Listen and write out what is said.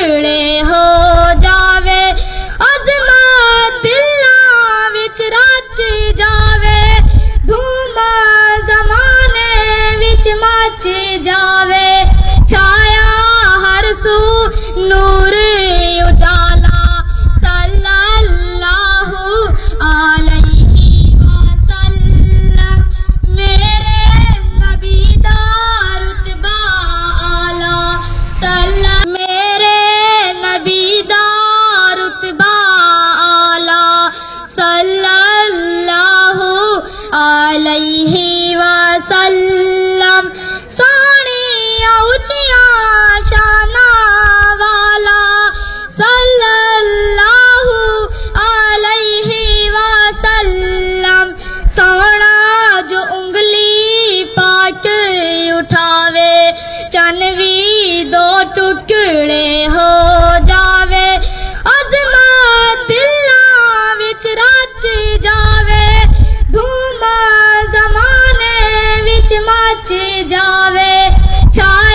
टुकड़े हो जावे, अज़मत दिलां विच रच जावे, धूम ज़माने विच मच जावे, छाया हर सू नूर उजाला, सल्लल्लाहु अलैहि वसल्लम। मेरे नबी दा रुतबा आला, मेरे नबी दा रुतबा आला, सल्लल्लाहु अलैहि वसल्लम। सोहणियां उच्चियां शानां वाला, सल्लल्लाहु अलैहि वसल्लम। सोहना जो उंगली पाक उठावे, चन भी दो टुकड़े हो जावे, अज़मत दिलां विच रच जावे, धूम ज़माने विच मच जावे, छाया